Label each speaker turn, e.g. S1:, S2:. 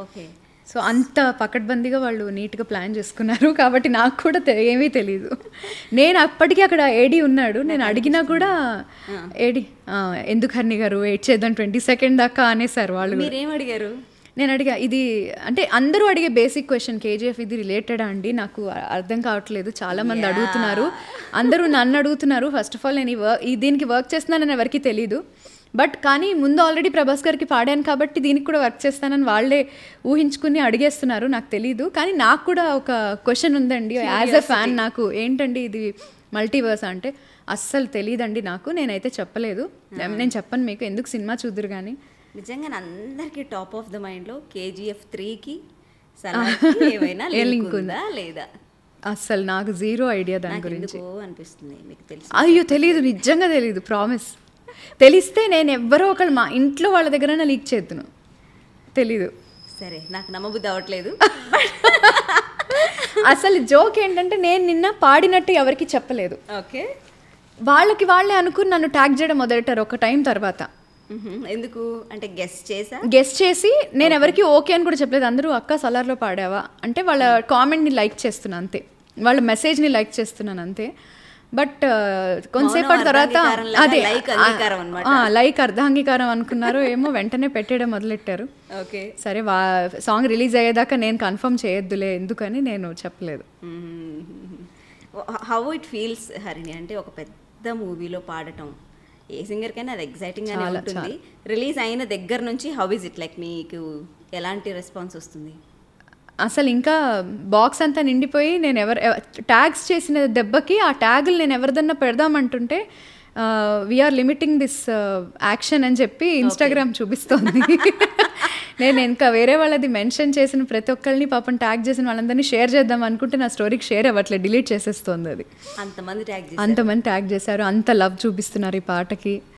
S1: Okay.
S2: So అంత పకడ్బందీగా వాళ్ళు నీట్గా ప్లాన్ చేసుకున్నారు. కాబట్టి నాకు కూడా ఏమీ తెలీదు. నేను అప్పటికి అక్కడ ఏడీ ఉన్నాడు, నేను అడిగినా కూడా ఏడీ ఎందుకు హర్ని గారు వెయిట్ చేద్దాం 22nd దాకా అనేసారు వాళ్ళు.
S1: మీరేం అడిగారు?
S2: నేను అడిగా, ఇది అంటే అందరూ అడిగే బేసిక్ క్వశ్చన్, కేజీఎఫ్ ఇది రిలేటెడా అండి, నాకు అర్థం కావట్లేదు, చాలామంది అడుగుతున్నారు, అందరూ నన్ను అడుగుతున్నారు. ఫస్ట్ ఆఫ్ ఆల్ నేను దీనికి వర్క్ చేస్తున్నానని ఎవరికి తెలీదు, బట్ కానీ ముందు ఆల్రెడీ ప్రభాస్ గారికి పాడాను కాబట్టి దీనికి కూడా వర్క్ చేస్తానని వాళ్ళే ఊహించుకుని అడిగేస్తున్నారు. నాకు తెలీదు, కానీ నాకు కూడా ఒక క్వశ్చన్ ఉందండి యాజ్ ఎ ఫ్యాన్. నాకు ఏంటండి ఇది మల్టీవర్స్ అంటే అస్సలు తెలియదండి నాకు, నేనైతే చెప్పలేదు, నేను చెప్పను మీకు, ఎందుకు సినిమా చూద్దరు. కానీ
S1: నిజంగా అందరికీ టాప్ ఆఫ్ ద మైండ్లో కేజీఎఫ్ 3కి ఏమైనా లింక్ ఉందా లేదా?
S2: అస్సలు నాకు జీరో ఐడియా దాని గురించి
S1: అనిపిస్తుంది. మీకు తెలుసు?
S2: అయ్యో తెలీదు, నిజంగా తెలీదు, ప్రామిస్. తెలిస్తే నేను ఎవ్వరో ఒకళ్ళు మా ఇంట్లో వాళ్ళ దగ్గర లీక్ చేద్దును, తెలీదు.
S1: సరే, నాకు నమ్మబుద్ధి అవ్వట్లేదు.
S2: అసలు జోక్ ఏంటంటే నేను నిన్న పాడినట్టు ఎవరికి చెప్పలేదు.
S1: ఓకే.
S2: వాళ్ళే అనుకుని నన్ను ట్యాగ్ చేయడం మొదలెట్టారు ఒక టైం తర్వాత.
S1: ఎందుకు అంటే
S2: గెస్ చేసి నేను ఎవరికి ఓకే అని కూడా చెప్పలేదు. అందరూ అక్క సలార్లో పాడావా అంటే వాళ్ళ కామెంట్ని లైక్ చేస్తున్నాను అంతే, వాళ్ళ మెసేజ్ని లైక్ చేస్తున్నాను అంతే. బట్ కొంతసేపటి తర్వాత అదే లైక్ అర్ధాంగీకారం అనుకున్నారు ఏమో, వెంటనే పెట్టేయడం మొదలెట్టారు.
S1: ఓకే
S2: సరే, సాంగ్ రిలీజ్ అయ్యేదాకా నేను కన్ఫర్మ్ చేయొద్దులే ఎందుకని నేను చెప్పలేదు.
S1: హౌ ఇట్ ఫీల్స్ హరిణి అంటే ఒక పెద్ద మూవీలో పాడటం ఏ సింగర్కైనా అది ఎగ్జైటింగ్గానే ఉంటుంది. రిలీజ్ అయిన దగ్గర నుంచి హౌ ఇస్ ఇట్ లైక్, మీకు ఎలాంటి రెస్పాన్స్ వస్తుంది?
S2: అసలు ఇంకా బాక్స్ అంతా నిండిపోయి నేను ట్యాగ్స్ చేసిన దెబ్బకి ఆ ట్యాగులు నేను ఎవరిదన్నా పెడదామంటుంటే వీఆర్ లిమిటింగ్ దిస్ యాక్షన్ అని చెప్పి ఇన్స్టాగ్రామ్ చూపిస్తోంది. నేను ఇంకా వేరే వాళ్ళది మెన్షన్ చేసిన ప్రతి ఒక్కరిని పాపం ట్యాగ్ చేసిన వాళ్ళందరినీ షేర్ చేద్దాం అనుకుంటే నా స్టోరీకి షేర్ అవ్వట్లేదు, డిలీట్ చేసేస్తోంది అది.
S1: అంతమంది ట్యాగ్
S2: చేశారు, అంత లవ్ చూపిస్తున్నారు ఈ పాటకి.